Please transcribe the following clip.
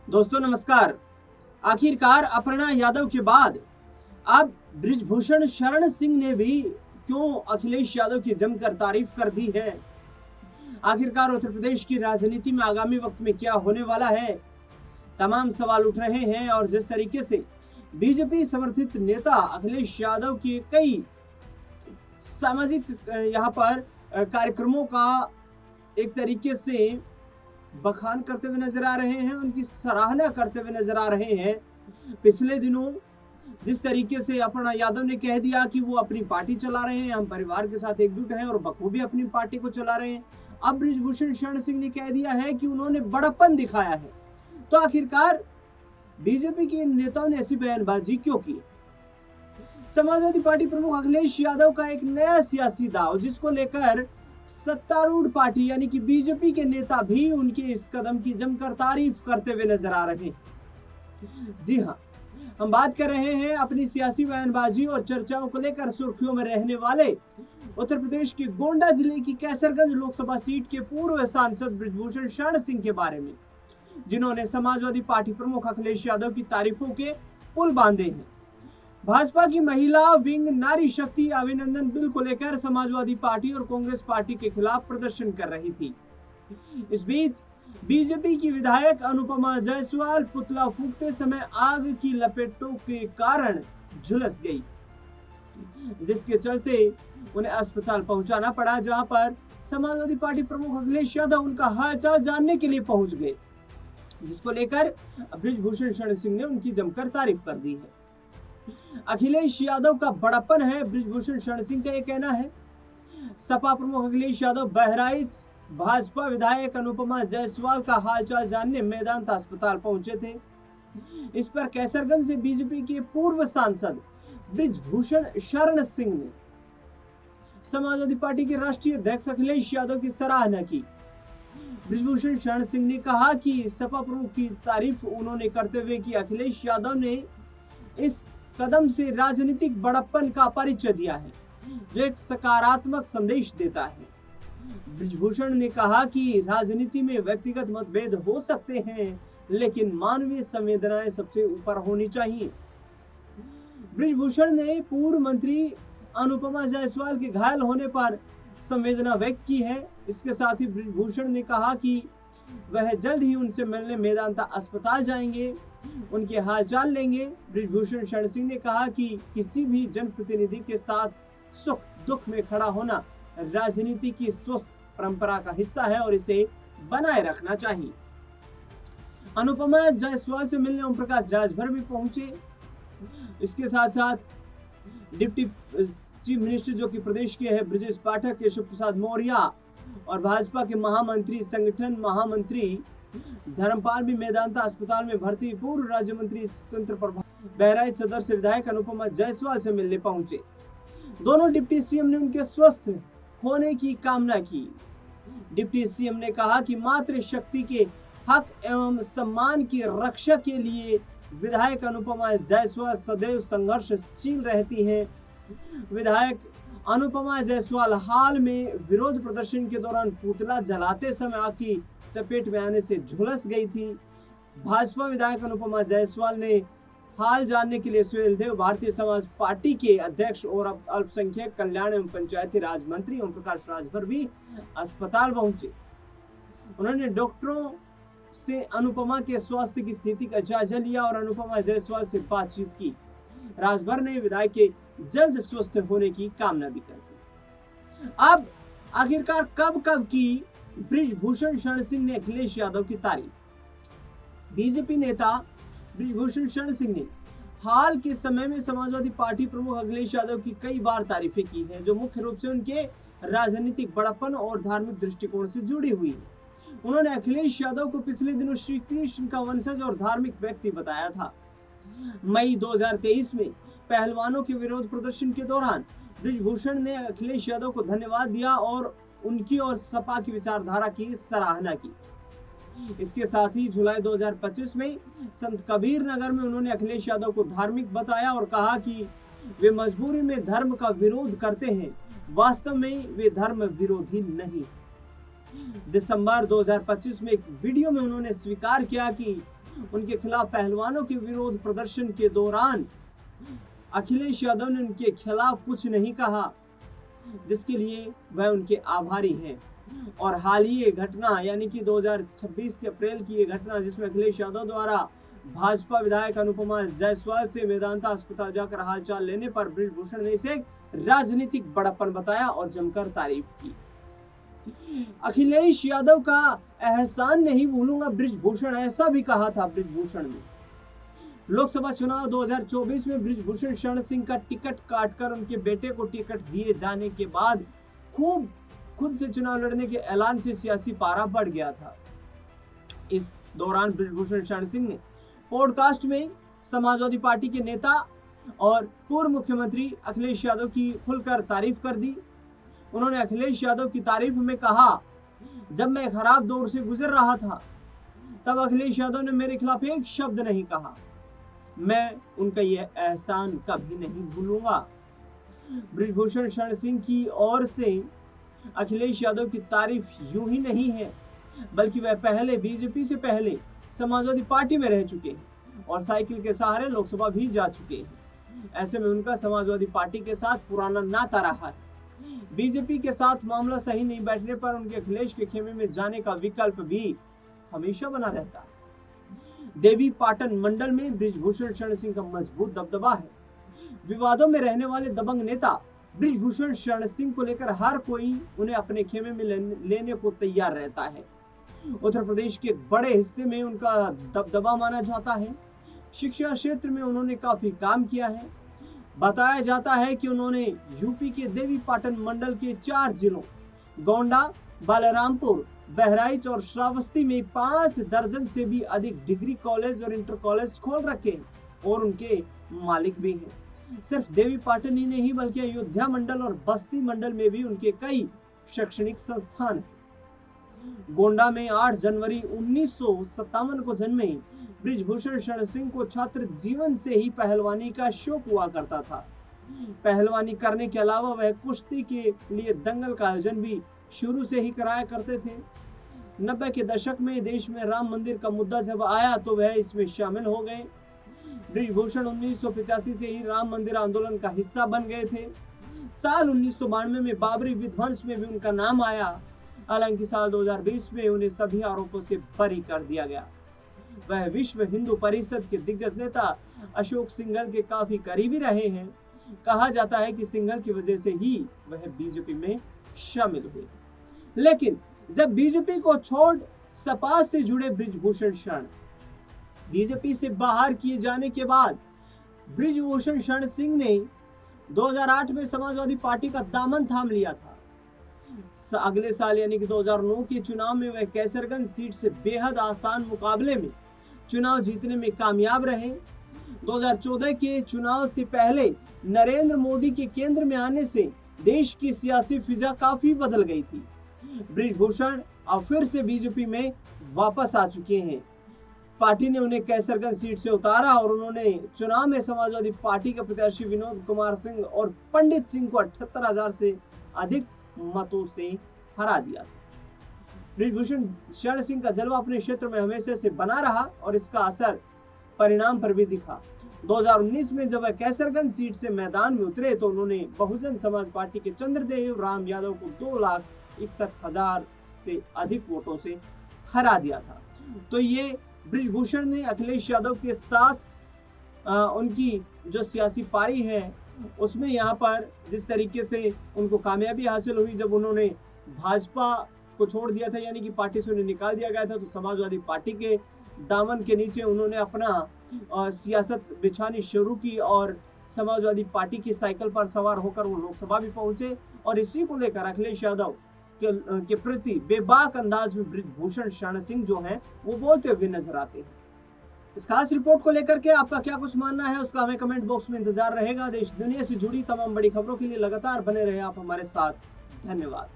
दोस्तों नमस्कार। आखिरकार अपर्णा यादव के बाद अब बृजभूषण शरण सिंह ने भी क्यों अखिलेश यादव की जमकर तारीफ कर दी है। आखिरकार उत्तर प्रदेश की राजनीति में आगामी वक्त में क्या होने वाला है, तमाम सवाल उठ रहे हैं। और जिस तरीके से बीजेपी समर्थित नेता अखिलेश यादव के कई सामाजिक यहाँ पर कार्यक्रमों का एक तरीके से बखान करते हुए नजर आ रहे हैं, उनकी सराहना करते हुए नजर आ रहे हैं। पिछले दिनों जिस तरीके से अपर्णा यादव ने कह दिया कि वो अपनी पार्टी चला रहे हैं, हम परिवार के साथ एकजुट हैं और बखूबी अपनी पार्टी को चला रहे हैं, अब बृजभूषण शरण सिंह ने कह दिया है कि उन्होंने बड़प्पन दिखाया है। तो आखिरकार बीजेपी के नेताओं ने ऐसी बयानबाजी क्यों की। समाजवादी पार्टी प्रमुख अखिलेश यादव का एक नया सियासी दांव, जिसको लेकर सत्तारूढ़ पार्टी यानी कि बीजेपी के नेता भी उनके इस कदम की जमकर तारीफ करते हुए नजर आ रहे हैं। जी हां, हम बात कर रहे हैं अपनी सियासी बयानबाजी और चर्चाओं को लेकर सुर्खियों में रहने वाले उत्तर प्रदेश के गोंडा जिले की कैसरगंज लोकसभा सीट के पूर्व सांसद बृजभूषण शरण सिंह के बारे में, जिन्होंने समाजवादी पार्टी प्रमुख अखिलेश यादव की तारीफों के पुल बांधे हैं। भाजपा की महिला विंग नारी शक्ति अभिनंदन बिल को लेकर समाजवादी पार्टी और कांग्रेस पार्टी के खिलाफ प्रदर्शन कर रही थी। इस बीच बीजेपी की विधायक अनुपमा जायसवाल पुतला फूंकते समय आग की लपेटों के कारण झुलस गई, जिसके चलते उन्हें अस्पताल पहुंचाना पड़ा, जहां पर समाजवादी पार्टी प्रमुख अखिलेश यादव उनका हालचाल जानने के लिए पहुंच गए, जिसको लेकर बृजभूषण शरण सिंह ने उनकी जमकर तारीफ कर दी है। अखिलेश यादव का बड़प्पन है, बृजभूषण शरण सिंह का यह कहना है। सपा प्रमुख अखिलेश यादव बहराइच भाजपा विधायक अनुपमा जायसवाल का हालचाल जानने मेदांता अस्पताल पहुंचे थे। इस पर कैसरगंज से बीजेपी के पूर्व सांसद बृजभूषण शरण सिंह ने समाजवादी पार्टी के राष्ट्रीय अध्यक्ष अखिलेश यादव की सराहना की। बृजभूषण शरण सिंह ने कहा कि सपा प्रमुख की तारीफ उन्होंने करते हुए कि अखिलेश यादव ने इस कदम से राजनीतिक बड़प्पन का परिचय दिया है, जो एक सकारात्मक संदेश देता है। बृजभूषण ने कहा कि राजनीति में व्यक्तिगत मतभेद हो सकते हैं, लेकिन मानवीय संवेदनाएं सबसे ऊपर होनी चाहिए। बृजभूषण ने पूर्व मंत्री अनुपमा जायसवाल के घायल होने पर संवेदना व्यक्त की है। इसके साथ ही बृजभूषण ने कहा कि वह जल्द ही उनसे मिलने मेदांता अस्पताल जाएंगे, उनके हालचाल लेंगे। बृजभूषण शरण सिंह ने कहा कि किसी भी जनप्रतिनिधि के साथ सुख दुख में खड़ा होना राजनीति की स्वस्थ परंपरा का हिस्सा है और इसे बनाए रखना चाहिए। अनुपमा जायसवाल से मिलने ओम प्रकाश राजभर भी पहुंचे। इसके साथ साथ डिप्टी चीफ मिनिस्टर जो कि प्रदेश के हैं ब्रजेश पाठक, केशव प्रसाद मौर्य और भाजपा के महामंत्री संगठन महामंत्री धर्मपाल भी मेदांता अस्पताल में भर्ती। पूर्व राज्य मंत्री स्वतंत्र प्रभार बहराइच सदर से विधायक अनुपमा जायसवाल से मिलने पहुंचे। दोनों डिप्टी सीएम ने उनके स्वस्थ होने की कामना की। डिप्टी सीएम ने कहा कि मातृशक्ति के हक एवं सम्मान की रक्षा के लिए विधायक अनुपमा जायसवाल सदैव संघर्षशील रहती हैं। विधायक अनुपमा जायसवाल हाल में विरोध प्रदर्शन के दौरान पुतला जलाते समय आग की चपेट में आने से झुलस गई थी। भाजपा विधायक अनुपमा जायसवाल ने हाल जानने के लिए सुहेलदेव भारतीय समाज पार्टी के अध्यक्ष और अल्पसंख्यक कल्याण एवं पंचायती राज मंत्री ओम प्रकाश राजभर भी अस्पताल पहुंचे। उन्होंने डॉक्टरों से अनुपमा के स्वास्थ्य की स्थिति का जायजा लिया और अनुपमा जायसवाल से बातचीत की। राजभर ने विधायक के जल्द स्वस्थ होने की कामना भी कर दी। अब आखिरकार कब की बृजभूषण शरण सिंह ने अखिलेश यादव की तारीफ। बीजेपी नेता बृजभूषण शरण सिंह ने हाल के समय में समाजवादी पार्टी प्रमुख अखिलेश यादव की कई बार तारीफें की हैं, जो मुख्य रूप से उनके राजनीतिक बड़प्पन और धार्मिक दृष्टिकोण से जुड़ी हुई है। उन्होंने अखिलेश यादव को पिछले दिनों श्री कृष्ण का वंशज और धार्मिक व्यक्ति बताया था। मई 2023 में पहलवानों के विरोध प्रदर्शन के दौरान बृजभूषण ने अखिलेश यादव को धन्यवाद दिया और उनकी और सपा की विचारधारा की सराहना की। इसके साथ ही जुलाई 2025 में संत कबीर नगर में उन्होंने अखिलेश यादव को धार्मिक बताया और कहा कि वे मजबूरी में धर्म का विरोध करते हैं, वास्तव में वे धर्म विरोधी नहीं। दिसंबर 2025 में एक वीडियो में उन्होंने स्वीकार किया कि उनके खिलाफ पहलवानों के विरोध प्रदर्शन के दौरान अखिलेश यादव ने उनके खिलाफ कुछ नहीं कहा, जिसके लिए वह उनके आभारी हैं। और हाल ही ये घटना यानी कि 2026 के अप्रैल की ये घटना, जिसमें अखिलेश यादव द्वारा भाजपा विधायक अनुपमा जायसवाल से मेदांता अस्पताल जाकर हालचाल लेने पर बृजभूषण ने इसे राजनीतिक बड़प्पन बताया और जमकर तारीफ की। अखिलेश यादव का एहसान नहीं भूलूंगा बृजभूषण, ऐसा भी कहा था बृजभूषण ने। लोकसभा चुनाव 2024 में बृजभूषण शरण सिंह का टिकट काटकर उनके बेटे को टिकट दिए जाने के बाद खुद से चुनाव लड़ने के ऐलान से सियासी पारा बढ़ गया था। इस दौरान बृजभूषण शरण सिंह ने पॉडकास्ट में समाजवादी पार्टी के नेता और पूर्व मुख्यमंत्री अखिलेश यादव की खुलकर तारीफ कर दी। उन्होंने अखिलेश यादव की तारीफ में कहा, जब मैं खराब दौर से गुजर रहा था तब अखिलेश यादव ने मेरे खिलाफ एक शब्द नहीं कहा। मैं उनका यह एहसान कभी नहीं भूलूंगा। बृजभूषण शरण सिंह की ओर से अखिलेश यादव की तारीफ यूं ही नहीं है, बल्कि वह पहले बीजेपी से पहले समाजवादी पार्टी में रह चुके हैं और साइकिल के सहारे लोकसभा भी जा चुके हैं। ऐसे में उनका समाजवादी पार्टी के साथ पुराना नाता रहा है। बीजेपी के साथ मामला सही नहीं बैठने पर उनके अखिलेश के खेमे में जाने का विकल्प भी हमेशा बना रहता है। देवी पाटन मंडल में बृजभूषण शरण सिंह का मजबूत दबदबा है। विवादों में रहने वाले दबंग नेता बृजभूषण शरण सिंह को लेकर हर कोई उन्हें अपने खेमे में लेने को तैयार रहता है। उत्तर प्रदेश के बड़े हिस्से में उनका दबदबा माना जाता है। शिक्षा क्षेत्र में उन्होंने काफी काम किया है। बताया जाता है कि उन्होंने यूपी के देवी पाटन मंडल के 4 जिलों गोंडा, बलरामपुर, बहराइच और श्रावस्ती में 5 दर्जन से भी अधिक डिग्री कॉलेज और इंटर कॉलेज खोल रखे हैं और उनके मालिक भी हैं। सिर्फ देवी पाटन ही नहीं बल्कि अयोध्या मंडल और बस्ती मंडल में भी उनके कई शैक्षणिक संस्थान हैं। गोंडा में 8 जनवरी 1957 को जन्मे बृजभूषण शरण सिंह को छात्र जीवन से ही पहलवानी का शौक हुआ करता था। पहलवानी करने के अलावा वह कुश्ती के लिए दंगल का आयोजन भी शुरू से ही कराया करते थे। 90 के दशक में देश में राम मंदिर का मुद्दा जब आया तो वह इसमें शामिल हो गए। बृजभूषण 1985 से ही राम मंदिर आंदोलन का हिस्सा बन गए थे। साल 1992 में बाबरी विध्वंस में भी उनका नाम आया। हालांकि साल 2020 में उन्हें सभी आरोपों से बरी कर दिया गया। वह विश्व हिंदू परिषद के दिग्गज नेता अशोक सिंघल के काफी करीबी रहे हैं। कहा जाता है कि सिंघल की वजह से ही वह बीजेपी में शामिल हुए। लेकिन जब बीजेपी को छोड़ सपा से जुड़े बृजभूषण शरण बीजेपी से बाहर किए जाने के बाद बृजभूषण शरण सिंह ने 2008 में समाजवादी पार्टी का दामन थाम लिया था। अगले साल यानी कि 2009 के चुनाव में वह कैसरगंज सीट से बेहद आसान मुकाबले में चुनाव जीतने में कामयाब रहे। 2014 के चुनाव से पहले नरेंद्र मोदी के केंद्र में आने से देश की सियासी फिजा काफी बदल गई थी। बृजभूषण अब फिर से बीजेपी में वापस आ चुके हैं। पार्टी ने उन्हें कैसरगंज सीट से उतारा और उन्होंने चुनाव में समाजवादी पार्टी के प्रत्याशी विनोद कुमार सिंह और पंडित सिंह को 78,000 से अधिक मतों से हरा दिया। बृजभूषण शरण सिंह का जलवा अपने क्षेत्र में हमेशा से बना रहा और इसका असर परिणाम पर भी दिखा। 2019 में जब वह कैसरगंज सीट से मैदान में उतरे तो उन्होंने बहुजन समाज पार्टी के चंद्रदेव राम यादव को 2,61,000 से अधिक वोटों से हरा दिया था। तो ये बृजभूषण ने अखिलेश यादव के साथ उनकी जो सियासी पारी है उसमें यहाँ पर जिस तरीके से उनको कामयाबी हासिल हुई, जब उन्होंने भाजपा को छोड़ दिया था यानी कि पार्टी से उन्हें निकाल दिया गया था, तो समाजवादी पार्टी के दामन के नीचे उन्होंने अपना सियासत बिछानी शुरू की और समाजवादी पार्टी की साइकिल पर सवार होकर वो लोकसभा भी पहुंचे। और इसी को लेकर अखिलेश यादव के प्रति बेबाक अंदाज में बृजभूषण शरण सिंह जो हैं वो बोलते हुए नजर आते हैं। इस खास रिपोर्ट को लेकर के आपका क्या कुछ मानना है उसका हमें कमेंट बॉक्स में इंतजार रहेगा। देश दुनिया से जुड़ी तमाम बड़ी खबरों के लिए लगातार बने रहे आप हमारे साथ। धन्यवाद।